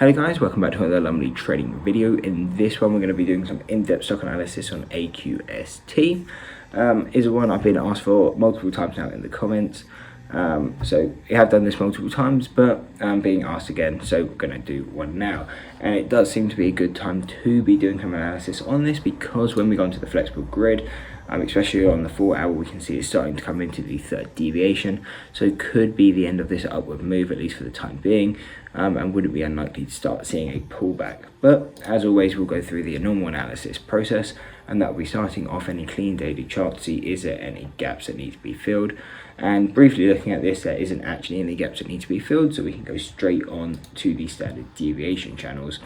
Hello guys, welcome back to another lovely trading video. In this one we're going to be doing some in-depth stock analysis on AQST. Is one I've been asked for multiple times now in the comments. So I have done this multiple times, but I'm being asked again, so we're going to do one now. And it does seem to be a good time to be doing some analysis on this, because when we go into the flexible grid, especially on the 4 hour, we can see it's starting to come into the third deviation. So it could be the end of this upward move, at least for the time being, and wouldn't be unlikely to start seeing a pullback. But as always, we'll go through the normal analysis process, and that will be starting off any clean daily chart to see is there any gaps that need to be filled. And briefly looking at this, there isn't actually any gaps that need to be filled, so we can go straight on to the standard deviation channels.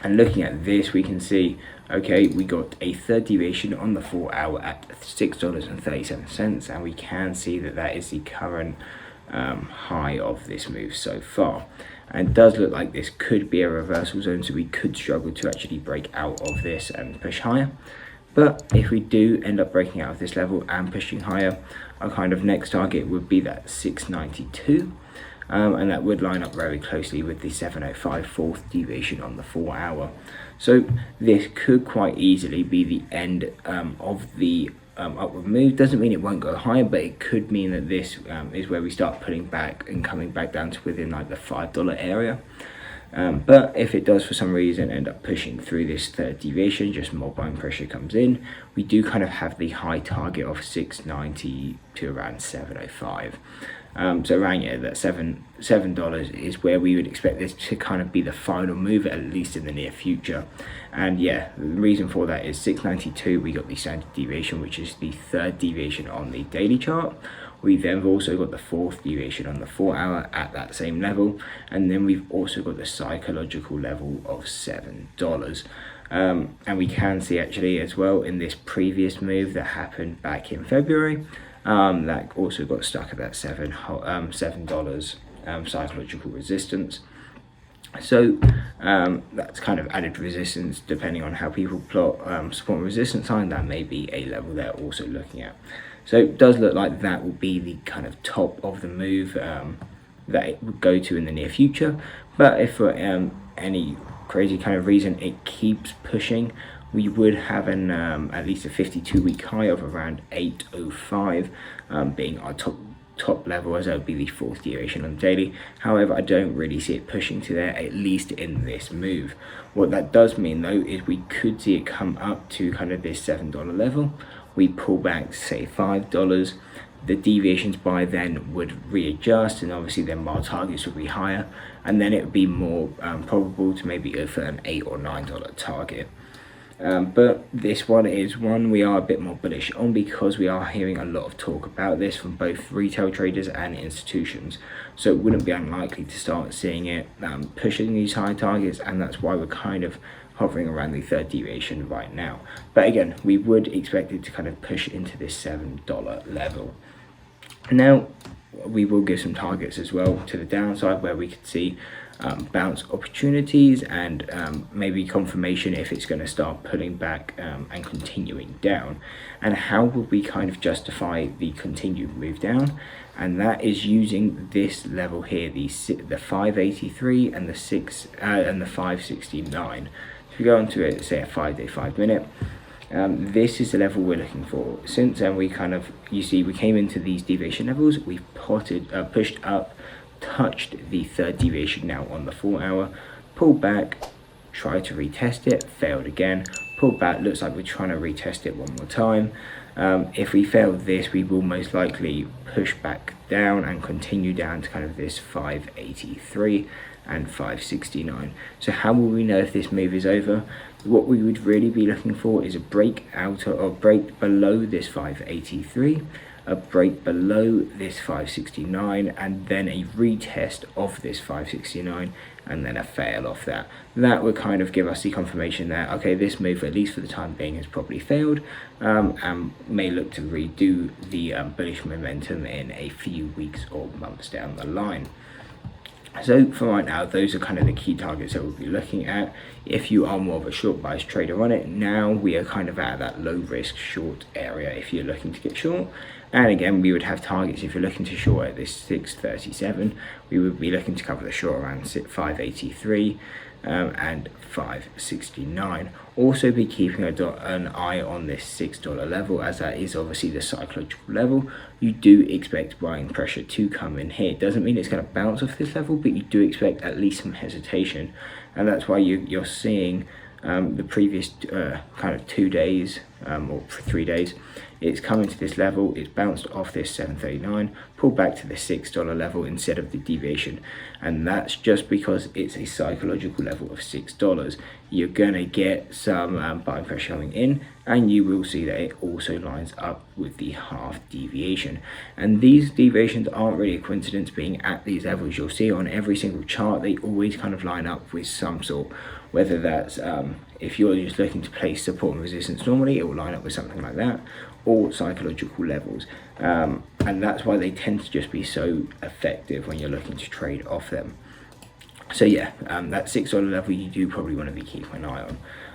And looking at this, we can see, okay, we got a third deviation on the 4 hour at $6.37, and we can see that that is the current high of this move so far. And it does look like this could be a reversal zone, so we could struggle to actually break out of this and push higher. But if we do end up breaking out of this level and pushing higher, our kind of next target would be that 692. And that would line up very closely with the 705 fourth deviation on the 4 hour. So this could quite easily be the end of the upward move. Doesn't mean it won't go higher, but it could mean that this is where we start pulling back and coming back down to within like the $5 area. But if it does for some reason end up pushing through this third deviation, just more buying pressure comes in, we do kind of have the high target of 690 to around 705. So around that $7 is where we would expect this to kind of be the final move, at least in the near future. And yeah, the reason for that is 692, we got the standard deviation, which is the third deviation on the daily chart. We then have also got the fourth deviation on the 4 hour at that same level, and then we've also got the psychological level of $7. And we can see actually as well in this previous move that happened back in February, that also got stuck at that $7 psychological resistance. So that's kind of added resistance depending on how people plot support and resistance line. That may be a level they're also looking at. So it does look like that will be the kind of top of the move that it would go to in the near future. But if for any crazy kind of reason it keeps pushing, we would have an at least a 52-week high of around 805 being our top level, as that would be the fourth deviation on the daily. However, I don't really see it pushing to there, at least in this move. What that does mean though is we could see it come up to kind of this $7 level. We pull back, say $5, the deviations by then would readjust, and obviously then our targets would be higher, and then it would be more probable to maybe go for an $8 or $9 target. But this one is one we are a bit more bullish on, because we are hearing a lot of talk about this from both retail traders and institutions. So it wouldn't be unlikely to start seeing it pushing these high targets, and that's why we're kind of hovering around the third deviation right now. But again, we would expect it to kind of push into this $7 level. Now, we will give some targets as well to the downside, where we could see bounce opportunities and maybe confirmation if it's going to start pulling back and continuing down. And how will we kind of justify the continued move down? And that is using this level here, the 583 and the 569. If we go on to it, say a 5-day 5-minute, this is the level we're looking for. Since then, we kind of, you see, we came into these deviation levels, we've pushed up, touched the third deviation now on the 4 hour, pulled back, tried to retest it, failed again, pulled back, looks like we're trying to retest it one more time. If we fail this, we will most likely push back down and continue down to kind of this 583 and 569. So how will we know if this move is over? What we would really be looking for is a break out or break below this 583, a break below this 569, and then a retest of this 569, and then a fail off that. That would kind of give us the confirmation that, okay, this move, at least for the time being, has probably failed, and may look to redo the bullish momentum in a few weeks or months down the line. So for right now, those are kind of the key targets that we'll be looking at. If you are more of a short bias trader on it, now we are kind of at that low risk short area if you're looking to get short. And again, we would have targets. If you're looking to short at this 637, we would be looking to cover the short around 583 and 569. Also be keeping an eye on this $6 level, as that is obviously the psychological level. You do expect buying pressure to come in here. It doesn't mean it's going to bounce off this level, but you do expect at least some hesitation, and that's why you're seeing the previous kind of 2 days or 3 days, it's coming to this level, it's bounced off this 739, pulled back to the $6 level instead of the deviation, and that's just because it's a psychological level of $6. You're gonna get some buying pressure coming in, and you will see that it also lines up with the half deviation. And these deviations aren't really a coincidence being at these levels. You'll see on every single chart they always kind of line up with some sort, whether that's if you're just looking to place support and resistance normally, it will line up with something like that, or psychological levels, and that's why they tend to just be so effective when you're looking to trade off them. So yeah, that $6 level you do probably want to be keeping an eye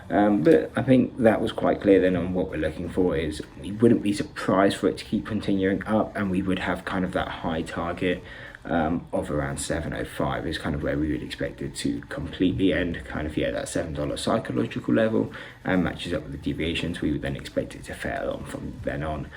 on. But I think that was quite clear then on what we're looking for. Is we wouldn't be surprised for it to keep continuing up, and we would have kind of that high target of around 705 is kind of where we would expect it to completely end. Kind of, yeah, that $7 psychological level, and matches up with the deviations. We would then expect it to fail on from then on.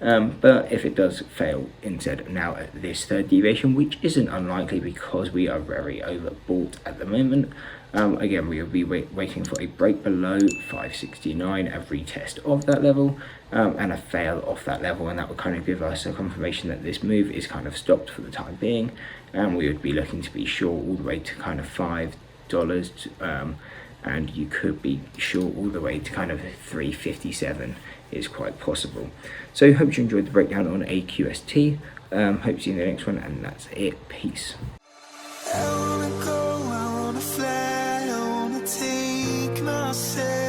But if it does fail instead now at this third deviation, which isn't unlikely because we are very overbought at the moment, again, we will be waiting for a break below 569, a retest of that level, and a fail off that level, and that will kind of give us a confirmation that this move is kind of stopped for the time being, and we would be looking to be short all the way to kind of $5, and you could be short all the way to kind of 357 is quite possible. So hope you enjoyed the breakdown on AQST. Hope to see you in the next one, and that's it. Peace. I wanna go, I wanna fly, I wanna take myself